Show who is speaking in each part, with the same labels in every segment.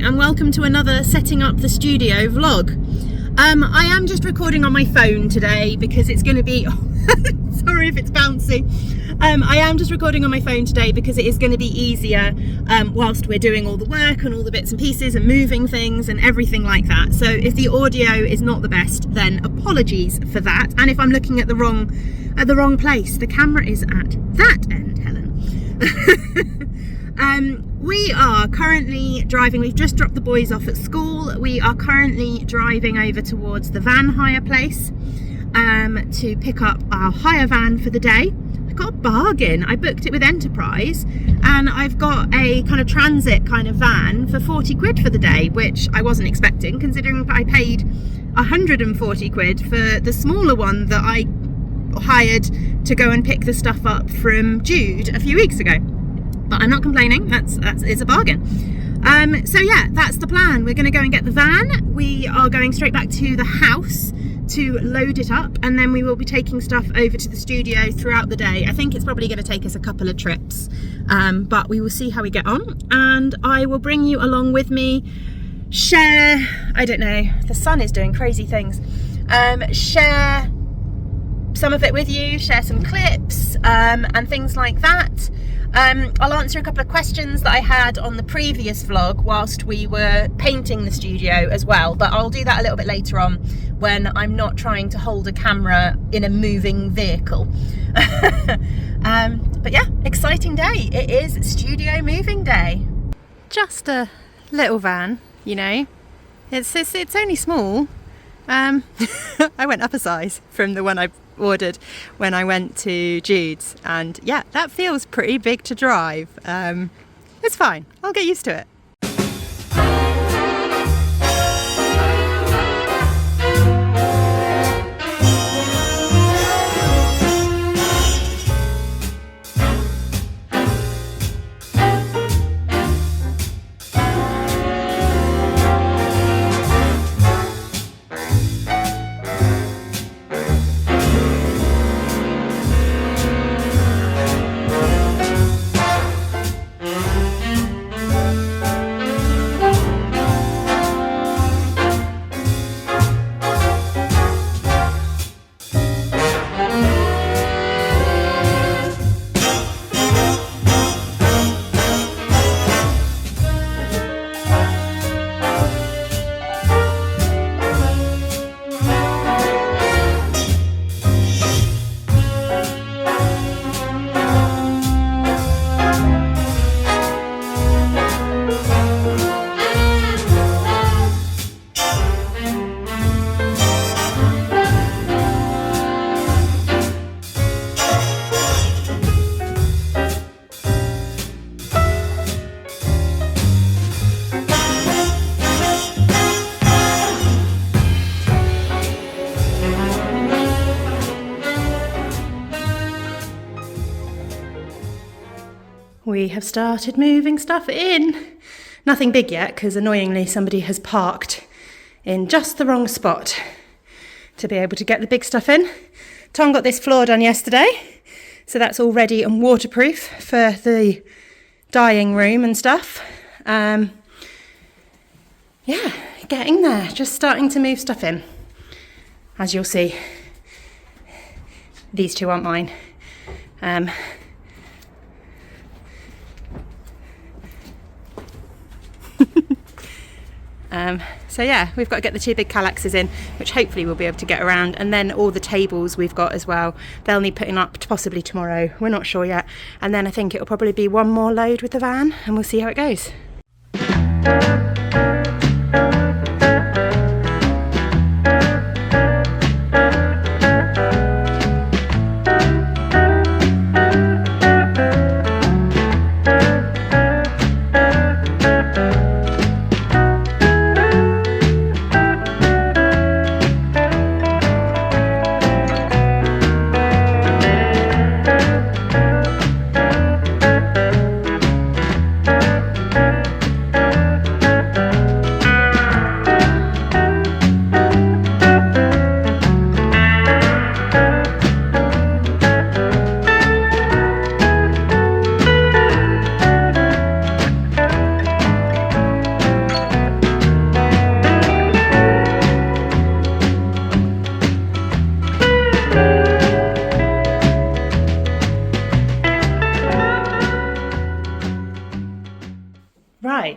Speaker 1: and welcome to another setting up the studio vlog. I am just recording on my phone today because it's going to be sorry if it's bouncy. I am just recording on my phone today because it is going to be easier whilst we're doing all the work and all the bits and pieces and moving things and everything like that. So if the audio is not the best, then apologies for that. And if I'm looking at the wrong place, the camera is at that end, Helen. We are currently driving. We've just dropped the boys off at school. We are currently driving over towards the van hire place to pick up our hire van for the day. I got a bargain. I booked it with Enterprise and I've got a kind of transit kind of van for 40 quid for the day, which I wasn't expecting considering I paid 140 quid for the smaller one that I hired to go and pick the stuff up from Jude a few weeks ago. But I'm not complaining, it's a bargain. So yeah, that's the plan. We're going to go and get the van. We are going straight back to the house to load it up, and then we will be taking stuff over to the studio throughout the day. I think it's probably going to take us a couple of trips, but we will see how we get on, and I will bring you along with me, share, I don't know, the sun is doing crazy things, share some of it with you, share some clips and things like that. I'll answer a couple of questions that I had on the previous vlog whilst we were painting the studio as well, but I'll do that a little bit later on when I'm not trying to hold a camera in a moving vehicle. But yeah, exciting day. It is studio moving day. Just a little van, you know. It's only small. I went up a size from the one I ordered when I went to Jude's, and yeah, that feels pretty big to drive. It's fine, I'll get used to it. We have started moving stuff in. Nothing big yet, because annoyingly somebody has parked in just the wrong spot to be able to get the big stuff in. Tom got this floor done yesterday, so that's all ready and waterproof for the dyeing room and stuff. Yeah, getting there, just starting to move stuff in. As you'll see, these two aren't mine. So yeah, we've got to get the two big Kallaxes in, which hopefully we'll be able to get around, and then all the tables we've got as well, they'll need putting up possibly tomorrow, we're not sure yet, and then I think it'll probably be one more load with the van and we'll see how it goes.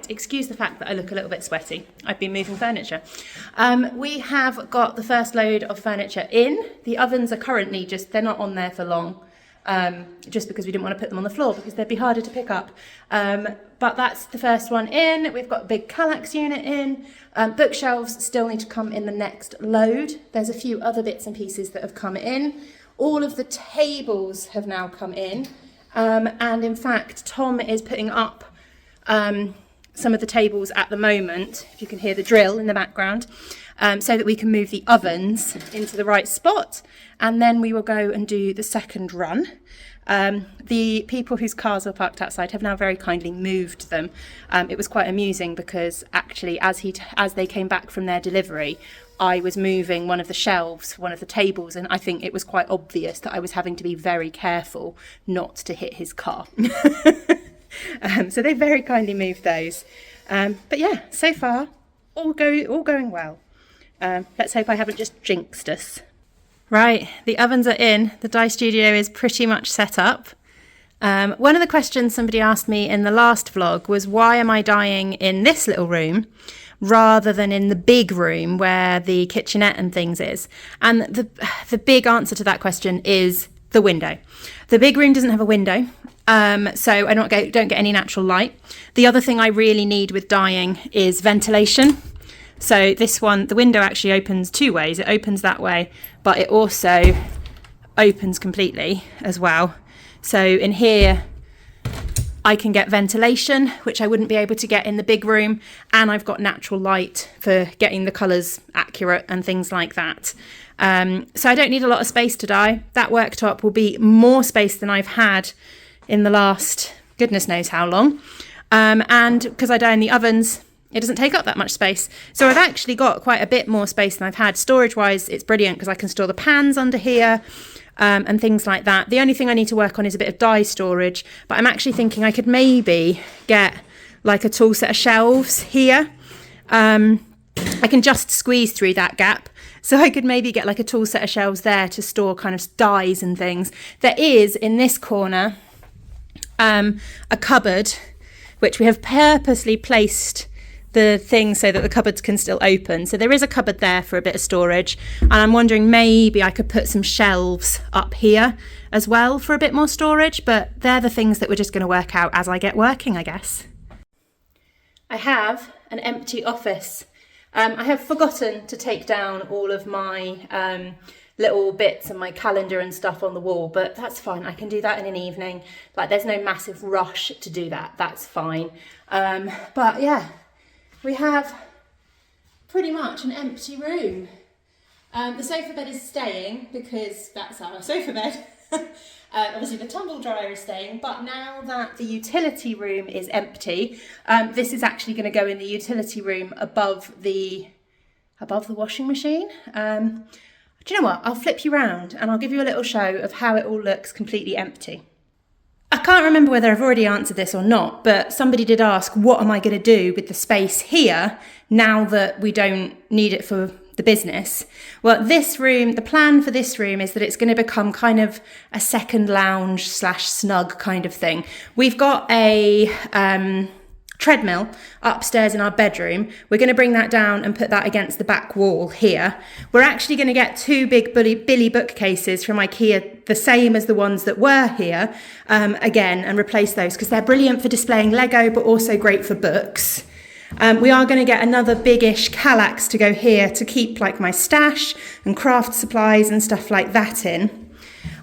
Speaker 1: excuse the fact that I look a little bit sweaty. I've been moving furniture. We have got the first load of furniture in. The ovens are currently they're not on there for long, just because we didn't want to put them on the floor because they'd be harder to pick up. But that's the first one in. We've got a big Kallax unit in. Bookshelves still need to come in the next load. There's a few other bits and pieces that have come in. All of the tables have now come in. And in fact, Tom is putting up some of the tables at the moment, if you can hear the drill in the background, so that we can move the ovens into the right spot. And then we will go and do the second run. The people whose cars were parked outside have now very kindly moved them. It was quite amusing because actually as they came back from their delivery, I was moving one of the shelves, one of the tables, and I think it was quite obvious that I was having to be very careful not to hit his car. So they very kindly moved those. But yeah, so far, all going well. Let's hope I haven't just jinxed us. Right, the ovens are in. The dye studio is pretty much set up. One of the questions somebody asked me in the last vlog was, why am I dyeing in this little room rather than in the big room where the kitchenette and things is? And the big answer to that question is the window. The big room doesn't have a window, so I don't get any natural light. The other thing I really need with dyeing is ventilation. So this one, the window actually opens two ways. It opens that way, but it also opens completely as well. So in here, I can get ventilation, which I wouldn't be able to get in the big room. And I've got natural light for getting the colours accurate and things like that. So I don't need a lot of space to dye. That worktop will be more space than I've had in the last goodness knows how long. And because I dye in the ovens, it doesn't take up that much space. So I've actually got quite a bit more space than I've had. Storage-wise, it's brilliant because I can store the pans under here and things like that. The only thing I need to work on is a bit of dye storage, but I'm actually thinking I could maybe get like a tall set of shelves here. I can just squeeze through that gap. So I could maybe get like a tall set of shelves there to store kind of dyes and things. There is, in this corner, a cupboard, which we have purposely placed the thing so that the cupboards can still open. So there is a cupboard there for a bit of storage. And I'm wondering maybe I could put some shelves up here as well for a bit more storage. But they're the things that we're just going to work out as I get working, I guess. I have an empty office. I have forgotten to take down all of my little bits and my calendar and stuff on the wall, but that's fine. I can do that in an evening. Like, there's no massive rush to do that. That's fine. But yeah, we have pretty much an empty room. The sofa bed is staying because that's our sofa bed. Obviously the tumble dryer is staying, but now that the utility room is empty, this is actually going to go in the utility room above the washing machine. Do you know what? I'll flip you round and I'll give you a little show of how it all looks completely empty. I can't remember whether I've already answered this or not, but somebody did ask, what am I going to do with the space here now that we don't need it for the business? Well, this room, the plan for this room is that it's going to become kind of a second lounge / snug kind of thing. We've got a treadmill upstairs in our bedroom. We're going to bring that down and put that against the back wall here. We're actually going to get two big Billy bookcases from IKEA, the same as the ones that were here, again, and replace those because they're brilliant for displaying Lego, but also great for books. We are going to get another biggish Kallax to go here to keep like my stash and craft supplies and stuff like that in.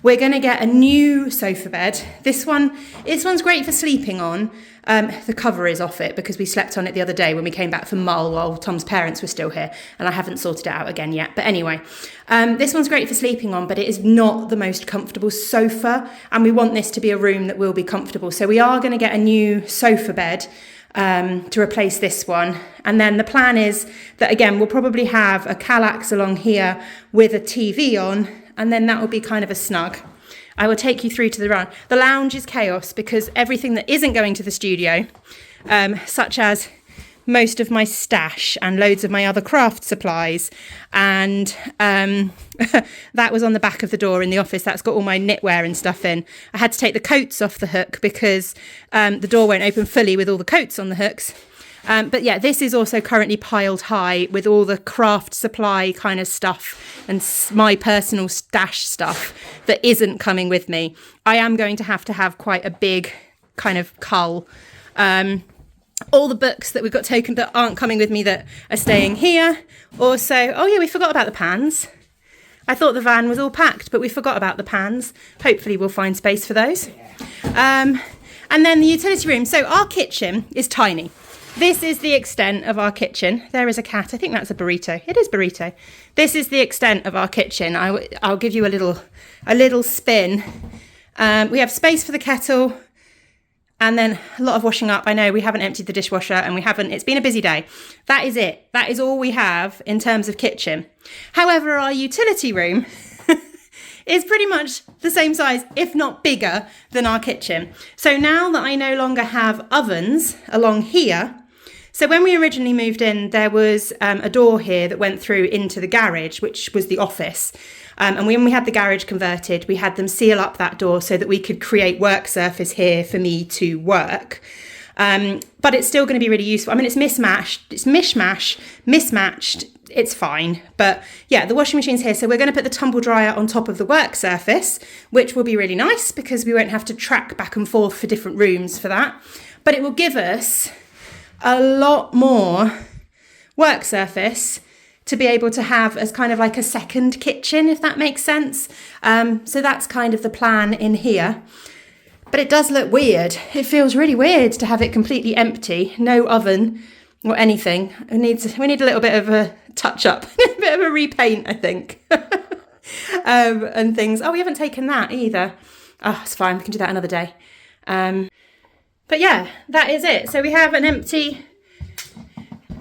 Speaker 1: We're going to get a new sofa bed. This one's great for sleeping on. The cover is off it because we slept on it the other day when we came back from Mull while Tom's parents were still here, and I haven't sorted it out again yet. But anyway, this one's great for sleeping on, but it is not the most comfortable sofa, and we want this to be a room that will be comfortable. So we are going to get a new sofa bed to replace this one. And then the plan is that, again, we'll probably have a Kallax along here with a TV on, and then that will be kind of a snug. I will take you through to the run. The lounge is chaos because everything that isn't going to the studio, such as most of my stash and loads of my other craft supplies, and that was on the back of the door in the office. That's got all my knitwear and stuff in. I had to take the coats off the hook because the door won't open fully with all the coats on the hooks. But yeah, this is also currently piled high with all the craft supply kind of stuff and my personal stash stuff that isn't coming with me. I am going to have quite a big kind of cull. All the books that we've got taken that aren't coming with me that are staying here. Also, oh yeah, we forgot about the pans. I thought the van was all packed, but we forgot about the pans. Hopefully we'll find space for those. And then the utility room. So our kitchen is tiny. This is the extent of our kitchen. There is a cat. I think that's a burrito. It is burrito. This is the extent of our kitchen. I'll give you a little spin. We have space for the kettle and then a lot of washing up. I know we haven't emptied the dishwasher and it's been a busy day. That is it. That is all we have in terms of kitchen. However, our utility room is pretty much the same size, if not bigger, than our kitchen. So now that I no longer have ovens along here, so when we originally moved in, there was a door here that went through into the garage, which was the office. And when we had the garage converted, we had them seal up that door so that we could create work surface here for me to work. But it's still going to be really useful. I mean, it's mismatched, mismatched. It's fine. But yeah, the washing machine's here. So we're going to put the tumble dryer on top of the work surface, which will be really nice because we won't have to track back and forth for different rooms for that. But it will give us a lot more work surface to be able to have as kind of like a second kitchen, if that makes sense. So that's kind of the plan in here. But it does look weird. It feels really weird to have it completely empty, no oven or anything. We need a little bit of a touch up, a bit of a repaint, I think. And things. Oh, we haven't taken that either. Oh, it's fine. We can do that another day. But yeah, that is it. So we have a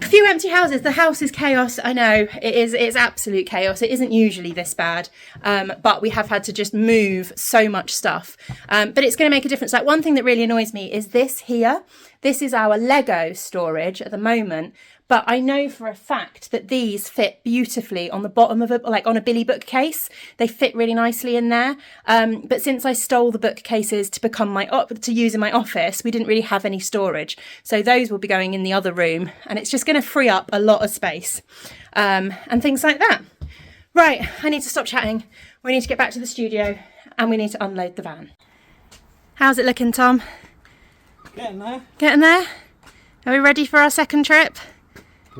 Speaker 1: few empty houses. The house is chaos. I know it's absolute chaos. It isn't usually this bad, but we have had to just move so much stuff. But it's going to make a difference. Like one thing that really annoys me is this here. This is our Lego storage at the moment. But I know for a fact that these fit beautifully on the bottom of like on a Billy bookcase. They fit really nicely in there. But since I stole the bookcases to use in my office, we didn't really have any storage. So those will be going in the other room, and it's just going to free up a lot of space and things like that. Right, I need to stop chatting. We need to get back to the studio, and we need to unload the van. How's it looking, Tom?
Speaker 2: Getting there.
Speaker 1: Getting there? Are we ready for our second trip?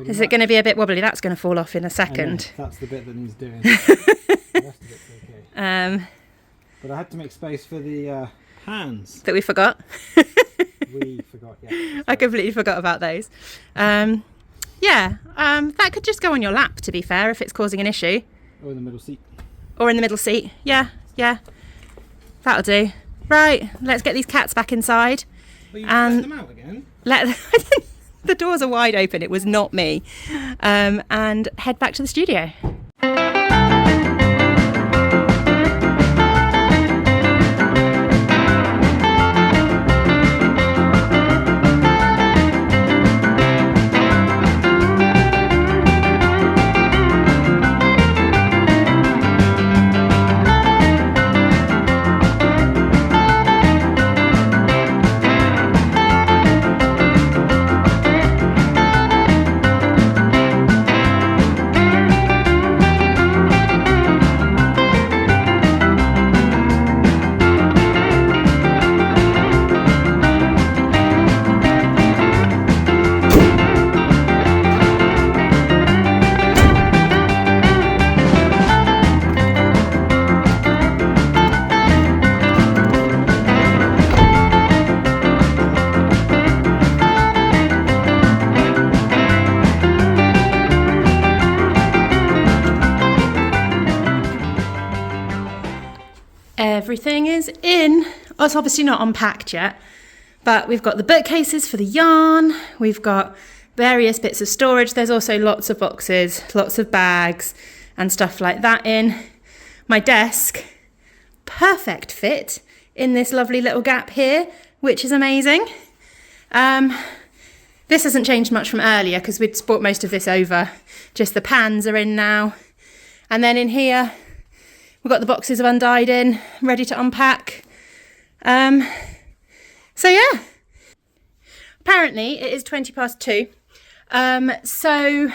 Speaker 1: Is it going to be a bit wobbly? That's going to fall off in a second.
Speaker 2: That's the bit that needs doing. The rest of it's okay. But I had to make space for the hands.
Speaker 1: That we forgot?
Speaker 2: We forgot, yeah.
Speaker 1: I completely forgot about those. That could just go on your lap, to be fair, if it's causing an issue.
Speaker 2: Or in the middle seat.
Speaker 1: Yeah. That'll do. Right, let's get these cats back inside.
Speaker 2: Well, you let them out again?
Speaker 1: The doors are wide open, it was not me. And head back to the studio. Everything is in. Oh, it's obviously not unpacked yet, but we've got the bookcases for the yarn. We've got various bits of storage. There's also lots of boxes, lots of bags and stuff like that in. My desk, perfect fit in this lovely little gap here, which is amazing. This hasn't changed much from earlier because we'd brought most of this over. Just the pans are in now. And then in here, we've got the boxes of undyed in, ready to unpack. So yeah, apparently it is 2:20. So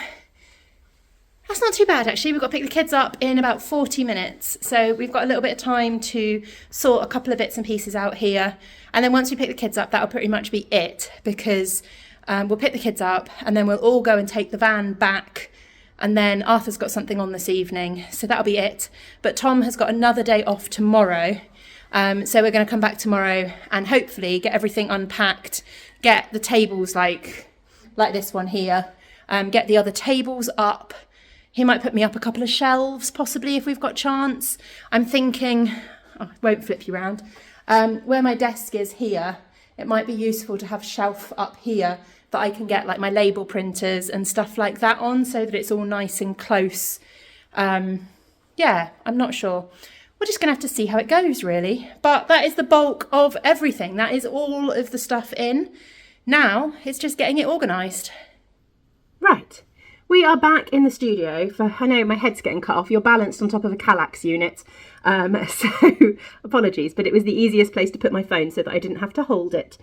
Speaker 1: that's not too bad, actually. We've got to pick the kids up in about 40 minutes. So we've got a little bit of time to sort a couple of bits and pieces out here. And then once we pick the kids up, that'll pretty much be it, because we'll pick the kids up and then we'll all go and take the van back. And then Arthur's got something on this evening, so that'll be it. But Tom has got another day off tomorrow. So we're going to come back tomorrow and hopefully get everything unpacked, get the tables like this one here, get the other tables up. He might put me up a couple of shelves, possibly, if we've got chance. I'm thinking, I won't flip you around, where my desk is here, it might be useful to have a shelf up here that I can get like my label printers and stuff like that on, so that it's all nice and close. Yeah, I'm not sure. We're just going to have to see how it goes, really. But that is the bulk of everything. That is all of the stuff in. Now, it's just getting it organised. Right. We are back in the studio for, I know my head's getting cut off. You're balanced on top of a Kallax unit. So apologies, but it was the easiest place to put my phone so that I didn't have to hold it.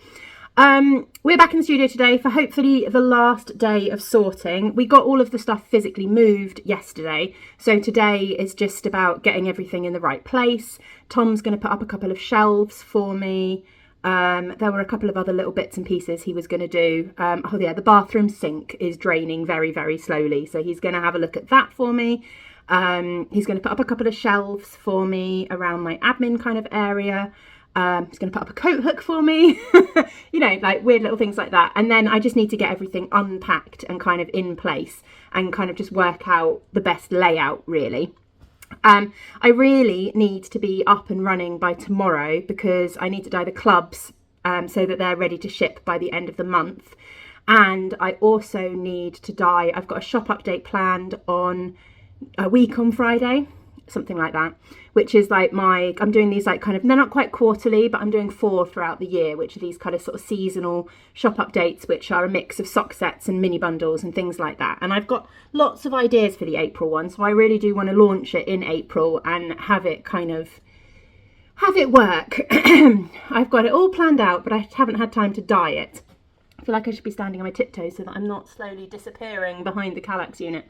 Speaker 1: We're back in the studio today for hopefully the last day of sorting. We got all of the stuff physically moved yesterday, so today is just about getting everything in the right place. Tom's going to put up a couple of shelves for me. There were a couple of other little bits and pieces he was going to do. Oh yeah, the bathroom sink is draining very, very slowly, so he's going to have a look at that for me. He's going to put up a couple of shelves for me around my admin kind of area. He's going to put up a coat hook for me, you know, like weird little things like that. And then I just need to get everything unpacked and kind of in place and kind of just work out the best layout, really. I really need to be up and running by tomorrow because I need to dye the clubs so that they're ready to ship by the end of the month. And I also need to dye, I've got a shop update planned on a week on Friday, something like that, which is like I'm doing these like kind of, they're not quite quarterly, but I'm doing 4 throughout the year, which are these kind of sort of seasonal shop updates, which are a mix of sock sets and mini bundles and things like that. And I've got lots of ideas for the April one, so I really do want to launch it in April and have it work. I've got it all planned out, but I haven't had time to dye it. I feel like I should be standing on my tiptoes so that I'm not slowly disappearing behind the Kallax unit.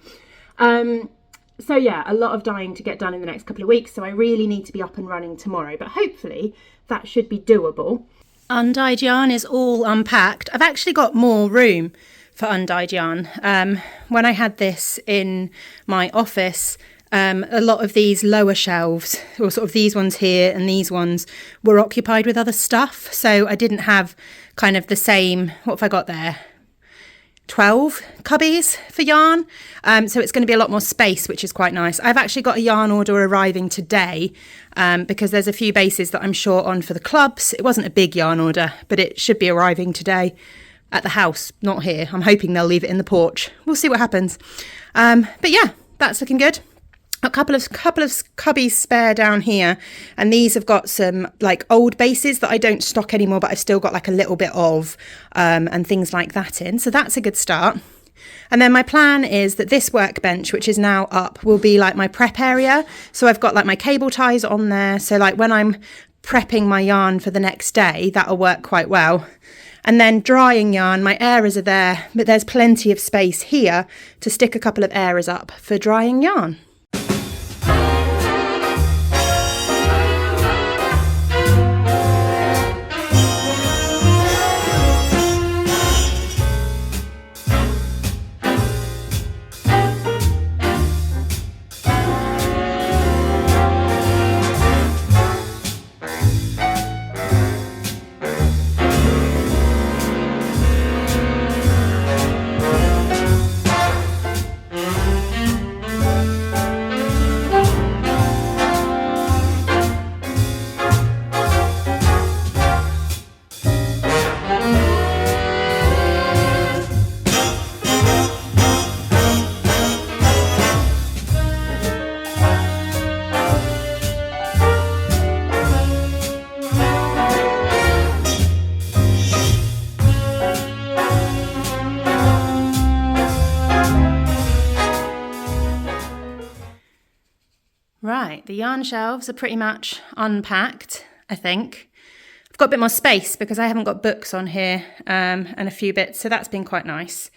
Speaker 1: So yeah, a lot of dyeing to get done in the next couple of weeks, so I really need to be up and running tomorrow, but hopefully that should be doable. Undyed yarn is all unpacked. I've actually got more room for undyed yarn. When I had this in my office, a lot of these lower shelves, or sort of these ones here and these ones, were occupied with other stuff, so I didn't have kind of the same, what have I got there? 12 cubbies for yarn, so it's going to be a lot more space, which is quite nice. I've actually got a yarn order arriving today because there's a few bases that I'm short on for the clubs. It wasn't a big yarn order, but it should be arriving today at the house, not here. I'm hoping they'll leave it in the porch. We'll see what happens. But yeah, that's looking good. A couple of cubbies spare down here, and these have got some like old bases that I don't stock anymore, but I've still got like a little bit of and things like that in, so that's a good start. And then my plan is that this workbench, which is now up, will be like my prep area. So I've got like my cable ties on there, so like when I'm prepping my yarn for the next day, that'll work quite well. And then drying yarn, my airers are there, but there's plenty of space here to stick a couple of airers up for drying yarn. Right, the yarn shelves are pretty much unpacked, I think. I've got a bit more space because I haven't got books on here and a few bits, so that's been quite nice.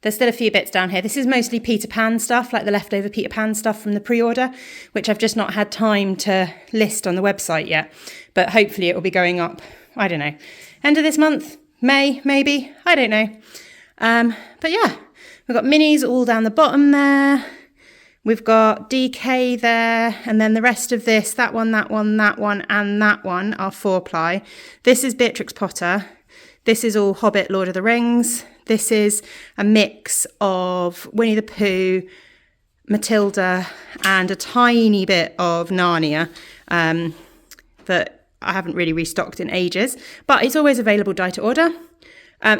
Speaker 1: There's still a few bits down here. This is mostly Peter Pan stuff, like the leftover Peter Pan stuff from the pre-order, which I've just not had time to list on the website yet. But hopefully it will be going up, I don't know, end of this month, May, maybe, I don't know. But yeah, we've got minis all down the bottom there. We've got DK there, and then the rest of this, that one, that one, that one, and that one are 4-ply. This is Beatrix Potter. This is all Hobbit, Lord of the Rings. This is a mix of Winnie the Pooh, Matilda, and a tiny bit of Narnia that I haven't really restocked in ages, but it's always available die to order.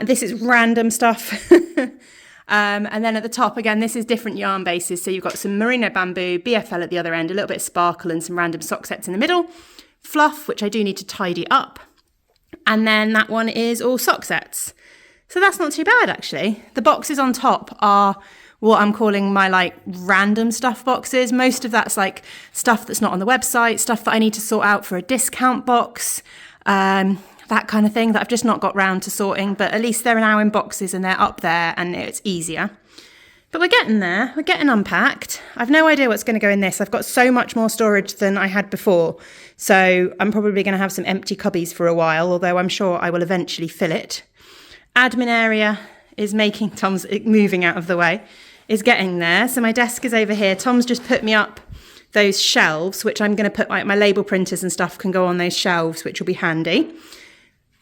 Speaker 1: This is random stuff. And then at the top, again, this is different yarn bases. So you've got some merino bamboo, BFL at the other end, a little bit of sparkle and some random sock sets in the middle. Fluff, which I do need to tidy up. And then that one is all sock sets. So that's not too bad, actually. The boxes on top are what I'm calling my like random stuff boxes. Most of that's like stuff that's not on the website, stuff that I need to sort out for a discount box. That kind of thing that I've just not got round to sorting, but at least they're now in boxes and they're up there and it's easier. But we're getting there, we're getting unpacked. I've no idea what's going to go in this. I've got so much more storage than I had before. So I'm probably going to have some empty cubbies for a while, although I'm sure I will eventually fill it. Admin area is making, Tom's moving out of the way, is getting there. So my desk is over here. Tom's just put me up those shelves, which I'm going to put like my label printers and stuff can go on those shelves, which will be handy.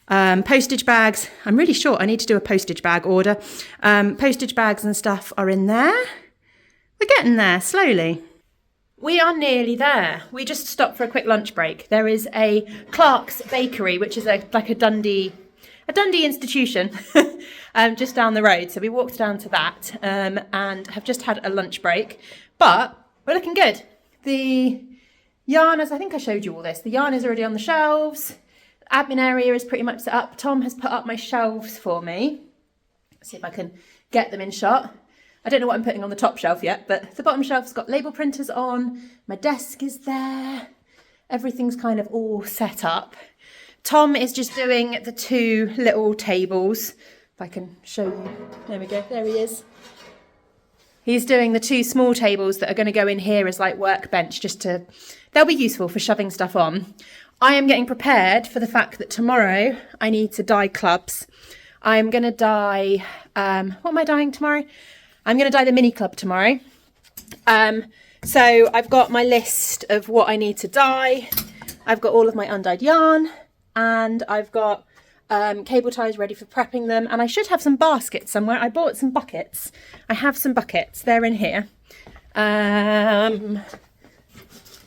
Speaker 1: Postage bags, I'm really short, I need to do a postage bag order. Postage bags and stuff are in there. We're getting there, slowly. We are nearly there. We just stopped for a quick lunch break. There is a Clark's Bakery, which is like a Dundee institution, just down the road. So we walked down to that and have just had a lunch break. But we're looking good. The yarn, as I think I showed you all this, the yarn is already on the shelves. Admin area is pretty much set up. Tom has put up my shelves for me. Let's see if I can get them in shot. I don't know what I'm putting on the top shelf yet, but the bottom shelf's got label printers on. My desk is there. Everything's kind of all set up. Tom is just doing the 2 little tables. If I can show you. There we go. There he is. He's doing the 2 small tables that are going to go in here as like workbench, they'll be useful for shoving stuff on. I am getting prepared for the fact that tomorrow I need to dye clubs. I'm going to dye, what am I dyeing tomorrow? I'm going to dye the mini club tomorrow. So I've got my list of what I need to dye. I've got all of my undyed yarn and I've got cable ties ready for prepping them. And I should have some baskets somewhere. I bought some buckets. I have some buckets. They're in here. I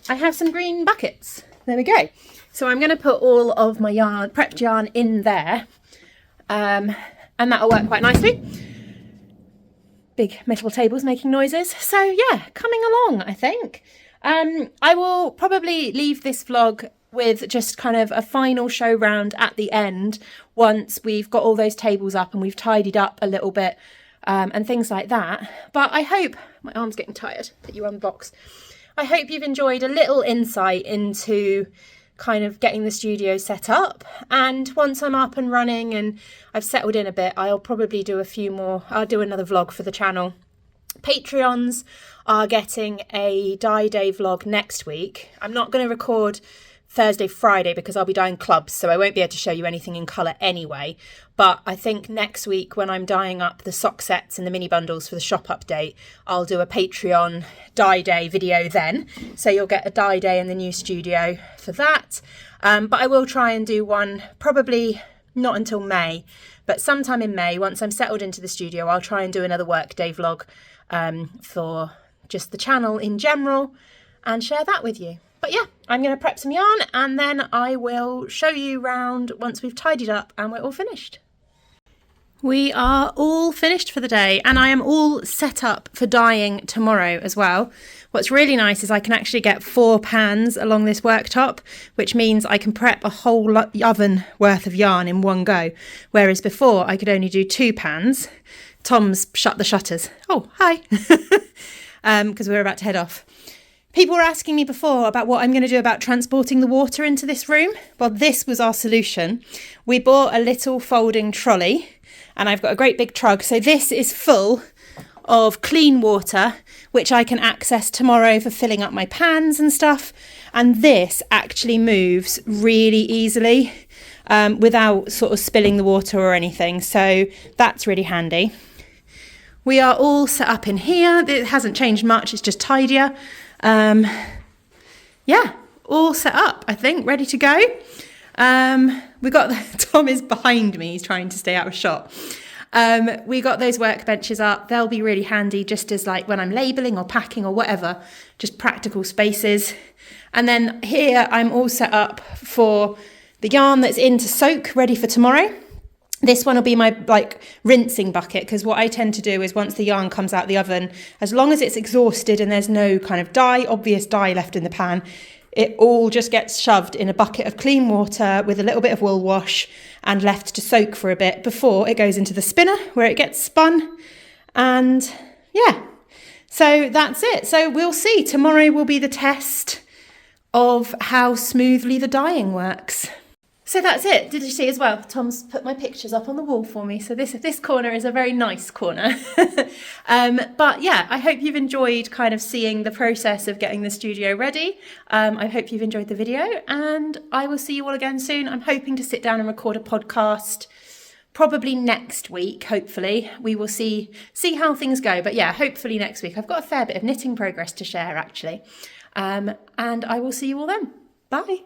Speaker 1: have some green buckets. There we go. So I'm going to put all of my yarn, prepped yarn in there, and that'll work quite nicely. Big metal tables making noises. So yeah, coming along, I think. I will probably leave this vlog with just kind of a final show round at the end once we've got all those tables up and we've tidied up a little bit and things like that. But I hope, my arm's getting tired, put you on the box. I hope you've enjoyed a little insight into kind of getting the studio set up, and once I'm up and running and I've settled in a bit, I'll probably do I'll do another vlog for the channel. Patreons are getting a dye day vlog next week. I'm not going to record Thursday, Friday because I'll be dyeing clubs, so I won't be able to show you anything in colour anyway. But I think next week when I'm dyeing up the sock sets and the mini bundles for the shop update, I'll do a Patreon dye day video then. So you'll get a dye day in the new studio for that. But I will try and do one probably not until May, but sometime in May, once I'm settled into the studio, I'll try and do another workday vlog for just the channel in general and share that with you. But yeah, I'm going to prep some yarn and then I will show you round once we've tidied up and we're all finished. We are all finished for the day and I am all set up for dyeing tomorrow as well. What's really nice is I can actually get 4 pans along this worktop, which means I can prep a whole oven worth of yarn in one go. Whereas before I could only do 2 pans. Tom's shut the shutters. Oh, hi. Because we're about to head off. People were asking me before about what I'm going to do about transporting the water into this room. Well, this was our solution. We bought a little folding trolley and I've got a great big trug. So this is full of clean water, which I can access tomorrow for filling up my pans and stuff. And this actually moves really easily without sort of spilling the water or anything. So that's really handy. We are all set up in here. It hasn't changed much. It's just tidier. Yeah, all set up, I think, ready to go. We got Tom is behind me. He's trying to stay out of shot. We got those workbenches up. They'll be really handy just as like when I'm labelling or packing or whatever, just practical spaces. And then here I'm all set up for the yarn that's in to soak, ready for tomorrow. This one will be my like rinsing bucket, because what I tend to do is once the yarn comes out the oven, as long as it's exhausted and there's no kind of obvious dye left in the pan, it all just gets shoved in a bucket of clean water with a little bit of wool wash and left to soak for a bit before it goes into the spinner where it gets spun. And yeah, so that's it. So we'll see. Tomorrow will be the test of how smoothly the dyeing works. So that's it. Did you see as well? Tom's put my pictures up on the wall for me. So this corner is a very nice corner. But yeah, I hope you've enjoyed kind of seeing the process of getting the studio ready. I hope you've enjoyed the video, and I will see you all again soon. I'm hoping to sit down and record a podcast probably next week. Hopefully we will see how things go. But yeah, hopefully next week. I've got a fair bit of knitting progress to share actually. And I will see you all then. Bye.